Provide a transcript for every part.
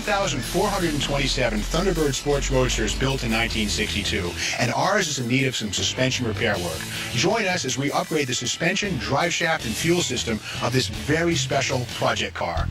2,427 Thunderbird sports roadsters built in 1962, and ours is in need of some suspension repair work. Join us as we upgrade the suspension, driveshaft, and fuel system of this very special project car.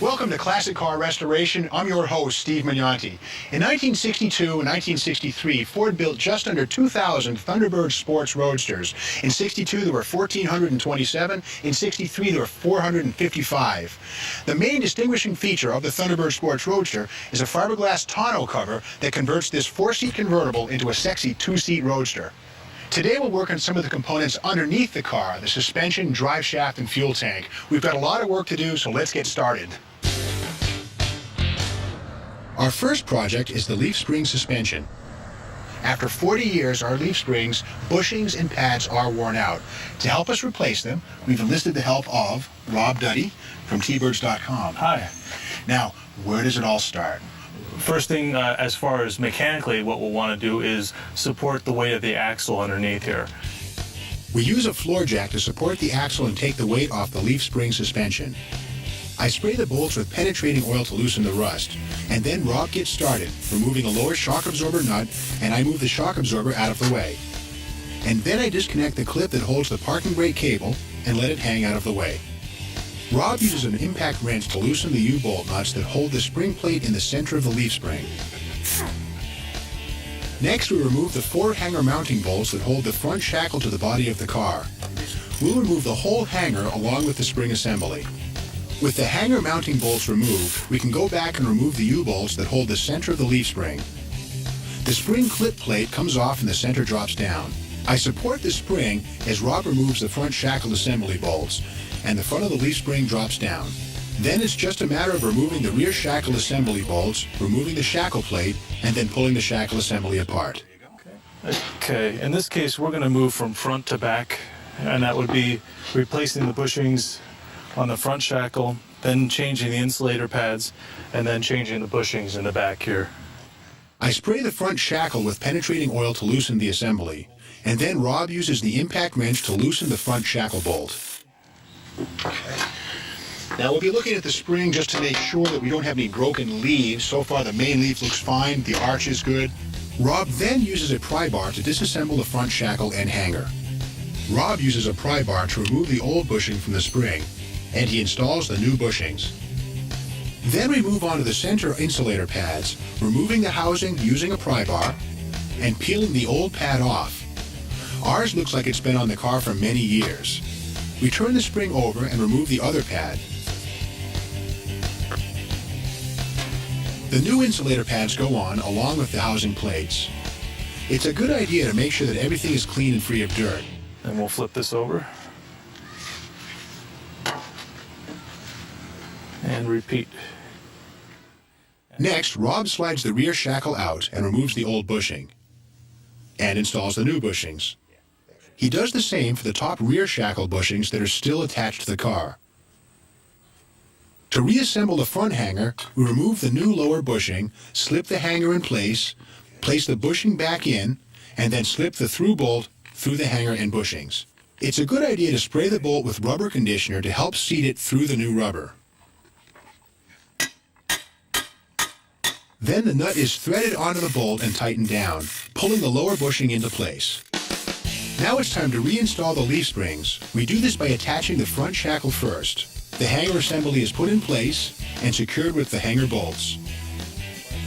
Welcome to Classic Car Restoration. I'm your host, Steve Magnanti. In 1962 and 1963, Ford built just under 2,000 Thunderbird sports roadsters. In 62, there were 1,427. In 63, there were 455. The main distinguishing feature of the Thunderbird sports roadster is a fiberglass tonneau cover that converts this 4-seat convertible into a sexy 2-seat roadster. Today we'll work on some of the components underneath the car, the suspension, drive shaft, and fuel tank. We've got a lot of work to do, so let's get started. Our first project is the leaf spring suspension. After 40 years, our leaf springs, bushings, and pads are worn out. To help us replace them, we've enlisted the help of Rob Duddy from tbirds.com. Hi. Now, where does it all start? First thing, as far as mechanically, what we'll want to do is support the weight of the axle underneath here. We use a floor jack to support the axle and take the weight off the leaf spring suspension. I spray the bolts with penetrating oil to loosen the rust, and then Rob gets started, removing a lower shock absorber nut, and I move the shock absorber out of the way. And then I disconnect the clip that holds the parking brake cable and let it hang out of the way. Rob uses an impact wrench to loosen the U-bolt nuts that hold the spring plate in the center of the leaf spring. Next, we remove the 4 hanger mounting bolts that hold the front shackle to the body of the car. We'll remove the whole hanger along with the spring assembly. With the hanger mounting bolts removed, we can go back and remove the U-bolts that hold the center of the leaf spring. The spring clip plate comes off and the center drops down. I support the spring as Rob removes the front shackle assembly bolts, and the front of the leaf spring drops down. Then it's just a matter of removing the rear shackle assembly bolts, removing the shackle plate, and then pulling the shackle assembly apart. Okay, in this case, we're going to move from front to back, and that would be replacing the bushings on the front shackle, then changing the insulator pads, and then changing the bushings in the back here. I spray the front shackle with penetrating oil to loosen the assembly, and then Rob uses the impact wrench to loosen the front shackle bolt. Okay. Now we'll be looking at the spring just to make sure that we don't have any broken leaves. So far the main leaf looks fine, the arch is good. Rob then uses a pry bar to disassemble the front shackle and hanger. Rob uses a pry bar to remove the old bushing from the spring, and he installs the new bushings. Then we move on to the center insulator pads, removing the housing using a pry bar and peeling the old pad off. Ours looks like it's been on the car for many years. We turn the spring over and remove the other pad. The new insulator pads go on along with the housing plates. It's a good idea to make sure that everything is clean and free of dirt. And we'll flip this over. And repeat. Next, Rob slides the rear shackle out and removes the old bushing and installs the new bushings. He does the same for the top rear shackle bushings that are still attached to the car. To reassemble the front hanger, we remove the new lower bushing, slip the hanger in place the bushing back in, and then slip the through bolt through the hanger and bushings. It's a good idea to spray the bolt with rubber conditioner to help seat it through the new rubber. Then the nut is threaded onto the bolt and tightened down, pulling the lower bushing into place. Now it's time to reinstall the leaf springs. We do this by attaching the front shackle first. The hanger assembly is put in place and secured with the hanger bolts.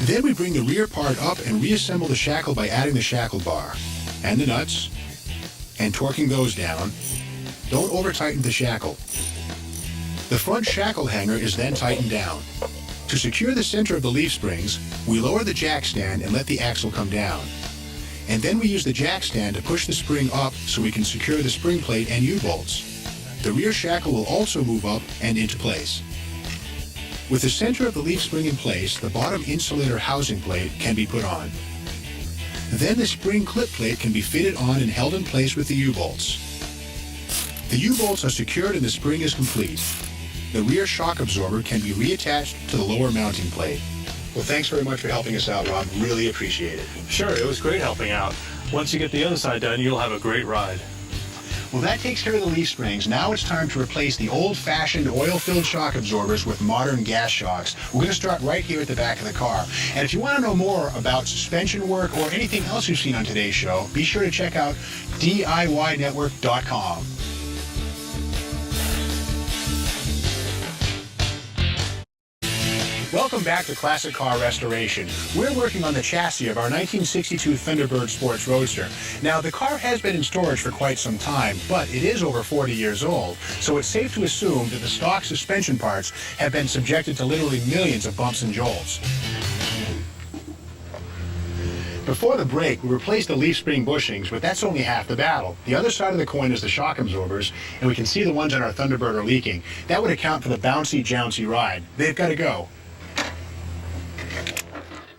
Then we bring the rear part up and reassemble the shackle by adding the shackle bar and the nuts and torquing those down. Don't over-tighten the shackle. The front shackle hanger is then tightened down. To secure the center of the leaf springs, we lower the jack stand and let the axle come down. And then we use the jack stand to push the spring up so we can secure the spring plate and U-bolts. The rear shackle will also move up and into place. With the center of the leaf spring in place, the bottom insulator housing plate can be put on. Then the spring clip plate can be fitted on and held in place with the U-bolts. The U-bolts are secured and the spring is complete. The rear shock absorber can be reattached to the lower mounting plate. Well, thanks very much for helping us out, Rob. Really appreciate it. Sure, it was great helping out. Once you get the other side done, you'll have a great ride. Well, that takes care of the leaf springs. Now it's time to replace the old-fashioned oil-filled shock absorbers with modern gas shocks. We're going to start right here at the back of the car. And if you want to know more about suspension work or anything else you've seen on today's show, be sure to check out DIYnetwork.com. Welcome back to Classic Car Restoration. We're working on the chassis of our 1962 Thunderbird Sports Roadster. Now, the car has been in storage for quite some time, but it is over 40 years old, so it's safe to assume that the stock suspension parts have been subjected to literally millions of bumps and jolts. Before the break, we replaced the leaf spring bushings, but that's only half the battle. The other side of the coin is the shock absorbers, and we can see the ones on our Thunderbird are leaking. That would account for the bouncy, jouncey ride. They've got to go.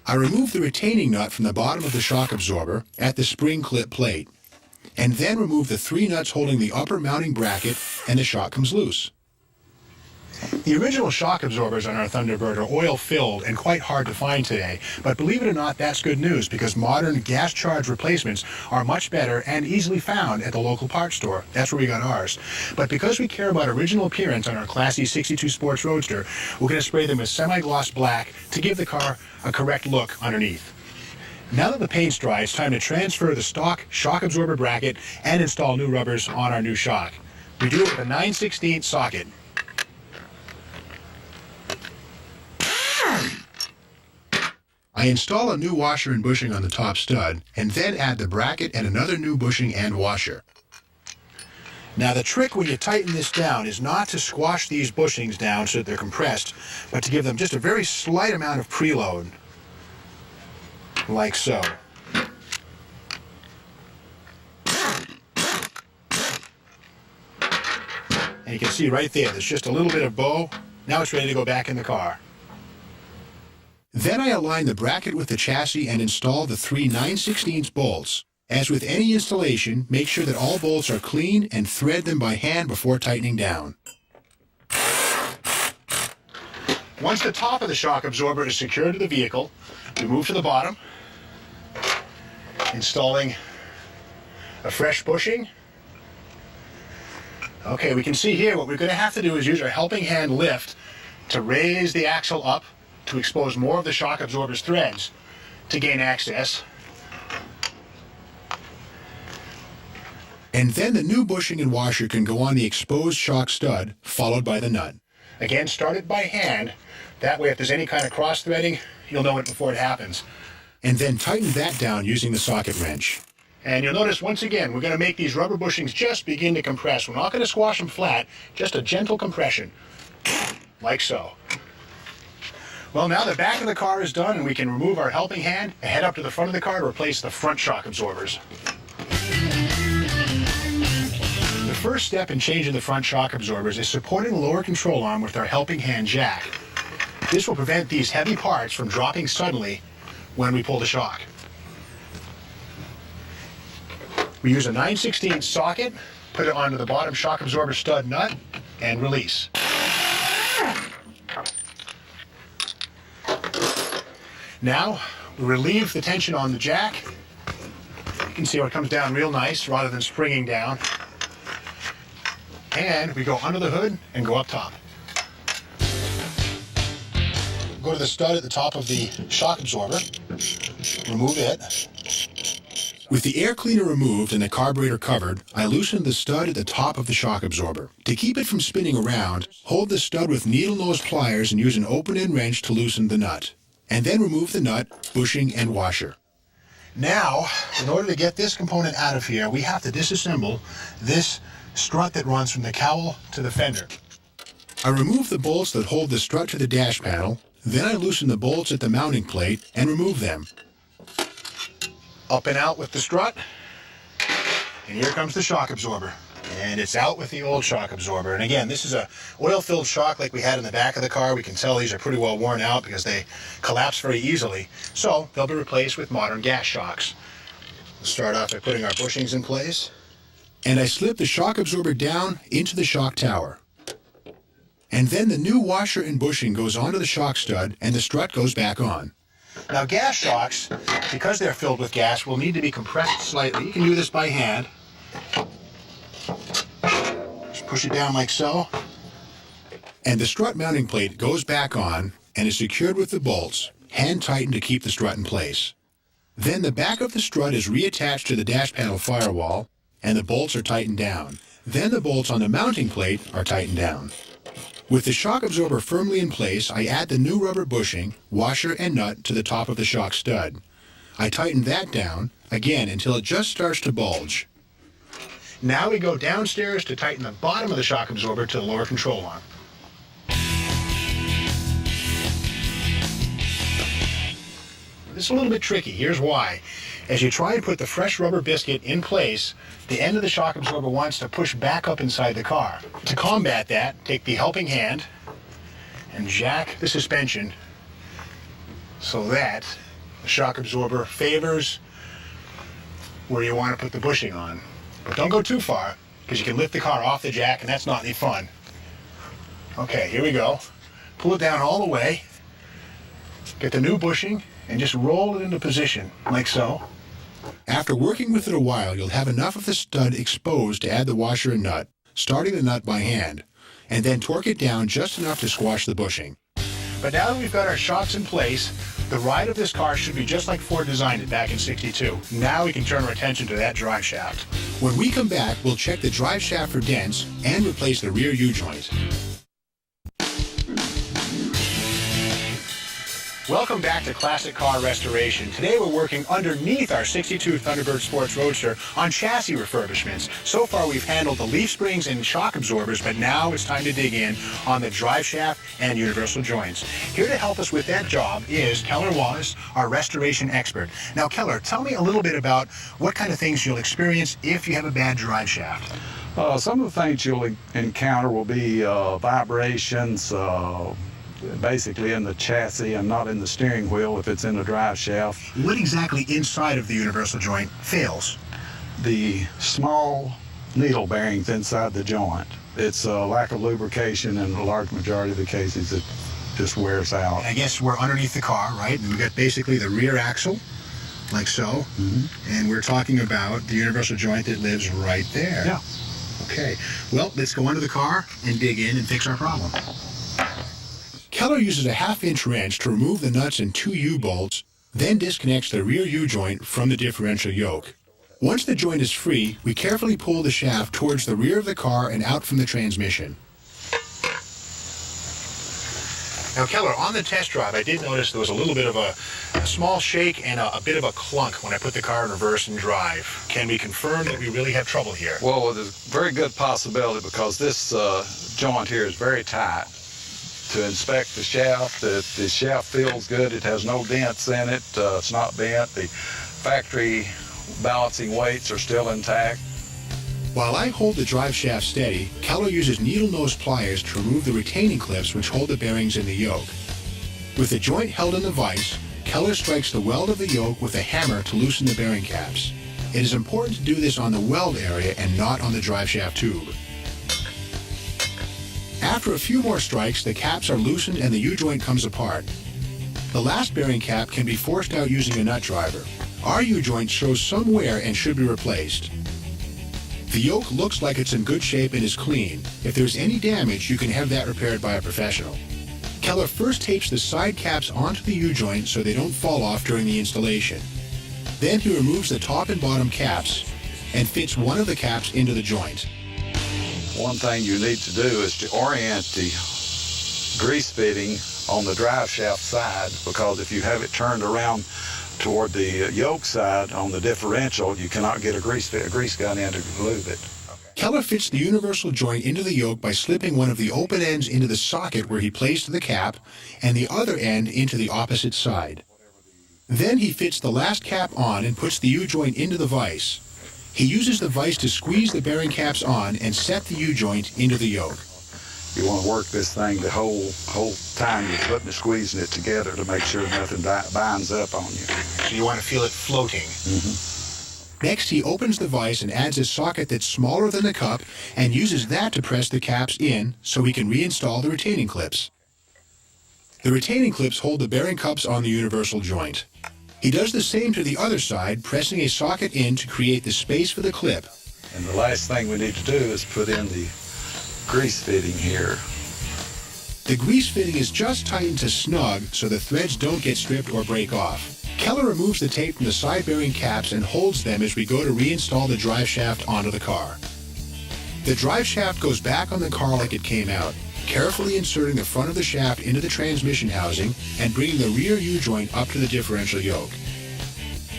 I removed the retaining nut from the bottom of the shock absorber at the spring clip plate, and then removed the 3 nuts holding the upper mounting bracket, and the shock comes loose. The original shock absorbers on our Thunderbird are oil-filled and quite hard to find today, but believe it or not, that's good news because modern gas-charged replacements are much better and easily found at the local parts store. That's where we got ours. But because we care about original appearance on our classy 62 Sports Roadster, we're going to spray them with semi-gloss black to give the car a correct look underneath. Now that the paint's dry, it's time to transfer the stock shock absorber bracket and install new rubbers on our new shock. We do it with a 9/16 socket. I install a new washer and bushing on the top stud, and then add the bracket and another new bushing and washer. Now the trick when you tighten this down is not to squash these bushings down so that they're compressed, but to give them just a very slight amount of preload, like so. And you can see right there's just a little bit of bow. Now it's ready to go back in the car. Then I align the bracket with the chassis and install the 3 9/16 bolts. As with any installation, make sure that all bolts are clean and thread them by hand before tightening down. Once the top of the shock absorber is secured to the vehicle, we move to the bottom, installing a fresh bushing. Okay, we can see here what we're going to have to do is use our helping hand lift to raise the axle up to expose more of the shock absorber's threads to gain access. And then the new bushing and washer can go on the exposed shock stud, followed by the nut. Again, start it by hand. That way, if there's any kind of cross-threading, you'll know it before it happens. And then tighten that down using the socket wrench. And you'll notice, once again, we're going to make these rubber bushings just begin to compress. We're not going to squash them flat, just a gentle compression, like so. Well, now the back of the car is done, and we can remove our helping hand and head up to the front of the car to replace the front shock absorbers. The first step in changing the front shock absorbers is supporting the lower control arm with our helping hand jack. This will prevent these heavy parts from dropping suddenly when we pull the shock. We use a 9/16 socket, put it onto the bottom shock absorber stud nut, and release. Now, we relieve the tension on the jack. You can see how it comes down real nice rather than springing down. And we go under the hood and go up top. Go to the stud at the top of the shock absorber, remove it. With the air cleaner removed and the carburetor covered, I loosened the stud at the top of the shock absorber. To keep it from spinning around, hold the stud with needle nose pliers and use an open-end wrench to loosen the nut. And then remove the nut, bushing, and washer. Now, in order to get this component out of here, we have to disassemble this strut that runs from the cowl to the fender. I remove the bolts that hold the strut to the dash panel, then I loosen the bolts at the mounting plate and remove them. Up and out with the strut, and here comes the shock absorber. And it's out with the old shock absorber. And again, this is a oil-filled shock like we had in the back of the car. We can tell these are pretty well worn out because they collapse very easily. So they'll be replaced with modern gas shocks. We'll start off by putting our bushings in place. And I slip the shock absorber down into the shock tower. And then the new washer and bushing goes onto the shock stud and the strut goes back on. Now gas shocks, because they're filled with gas, will need to be compressed slightly. You can do this by hand. Just push it down like so. And the strut mounting plate goes back on and is secured with the bolts, hand tightened to keep the strut in place. Then the back of the strut is reattached to the dash panel firewall and the bolts are tightened down. Then the bolts on the mounting plate are tightened down. With the shock absorber firmly in place, I add the new rubber bushing, washer, and nut to the top of the shock stud. I tighten that down, again, until it just starts to bulge. Now we go downstairs to tighten the bottom of the shock absorber to the lower control arm. This is a little bit tricky. Here's why. As you try and put the fresh rubber biscuit in place, the end of the shock absorber wants to push back up inside the car. To combat that, take the helping hand and jack the suspension so that the shock absorber favors where you want to put the bushing on. But don't go too far, because you can lift the car off the jack and that's not any fun. Okay, here we go. Pull it down all the way, get the new bushing, and just roll it into position, like so. After working with it a while, you'll have enough of the stud exposed to add the washer and nut, starting the nut by hand, and then torque it down just enough to squash the bushing. But now that we've got our shocks in place, the ride of this car should be just like Ford designed it back in '62. Now we can turn our attention to that drive shaft. When we come back, we'll check the drive shaft for dents and replace the rear U-joint. Welcome back to Classic Car Restoration. Today we're working underneath our '62 Thunderbird Sports Roadster on chassis refurbishments. So far we've handled the leaf springs and shock absorbers, but now it's time to dig in on the drive shaft and universal joints. Here to help us with that job is Keller Wallace, our restoration expert. Now Keller, tell me a little bit about what kind of things you'll experience if you have a bad drive shaft. Some of the things you'll encounter will be vibrations, basically in the chassis and not in the steering wheel if it's in the drive shaft. What exactly inside of the universal joint fails? The small needle bearings inside the joint. It's a lack of lubrication in a large majority of the cases. It just wears out. I guess we're underneath the car, right? And we've got basically the rear axle, like so. Mm-hmm. And we're talking about the universal joint that lives right there. Yeah. Okay. Well, let's go under the car and dig in and fix our problem. Keller uses a 1/2-inch wrench to remove the nuts and 2 U-bolts, then disconnects the rear U-joint from the differential yoke. Once the joint is free, we carefully pull the shaft towards the rear of the car and out from the transmission. Now, Keller, on the test drive, I did notice there was a little bit of a small shake and a bit of a clunk when I put the car in reverse and drive. Can we confirm that we really have trouble here? Well, there's a very good possibility because this joint here is very tight. To inspect the shaft feels good. It has no dents in it. It's not bent. The factory balancing weights are still intact. While I hold the drive shaft steady, Keller uses needle nose pliers to remove the retaining clips which hold the bearings in the yoke. With the joint held in the vise, Keller strikes the weld of the yoke with a hammer to loosen the bearing caps. It is important to do this on the weld area and not on the drive shaft tube. After a few more strikes, the caps are loosened and the U-joint comes apart. The last bearing cap can be forced out using a nut driver. Our U-joint shows some wear and should be replaced. The yoke looks like it's in good shape and is clean. If there's any damage, you can have that repaired by a professional. Keller first tapes the side caps onto the U-joint so they don't fall off during the installation. Then he removes the top and bottom caps and fits one of the caps into the joint. One thing you need to do is to orient the grease fitting on the drive shaft side, because if you have it turned around toward the yoke side on the differential, you cannot get a grease gun in to lube it. Keller fits the universal joint into the yoke by slipping one of the open ends into the socket where he placed the cap and the other end into the opposite side. Then he fits the last cap on and puts the U-joint into the vise. He uses the vise to squeeze the bearing caps on and set the U-joint into the yoke. You want to work this thing the whole time you're putting squeezing it together to make sure nothing binds up on you. So you want to feel it floating. Mm-hmm. Next, he opens the vise and adds a socket that's smaller than the cup and uses that to press the caps in so he can reinstall the retaining clips. The retaining clips hold the bearing cups on the universal joint. He does the same to the other side, pressing a socket in to create the space for the clip. And the last thing we need to do is put in the grease fitting here. The grease fitting is just tightened to snug so the threads don't get stripped or break off. Keller removes the tape from the side bearing caps and holds them as we go to reinstall the drive shaft onto the car. The drive shaft goes back on the car like it came out, carefully inserting the front of the shaft into the transmission housing and bringing the rear U-joint up to the differential yoke.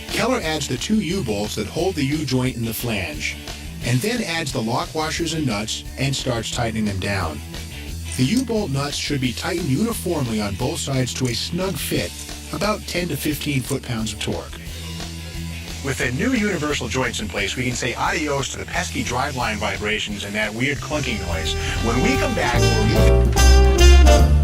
Keller adds the two U-bolts that hold the U-joint in the flange, and then adds the lock washers and nuts and starts tightening them down. The U-bolt nuts should be tightened uniformly on both sides to a snug fit, about 10 to 15 foot-pounds of torque. With the new universal joints in place, we can say adios to the pesky driveline vibrations and that weird clunking noise. When we come back, we'll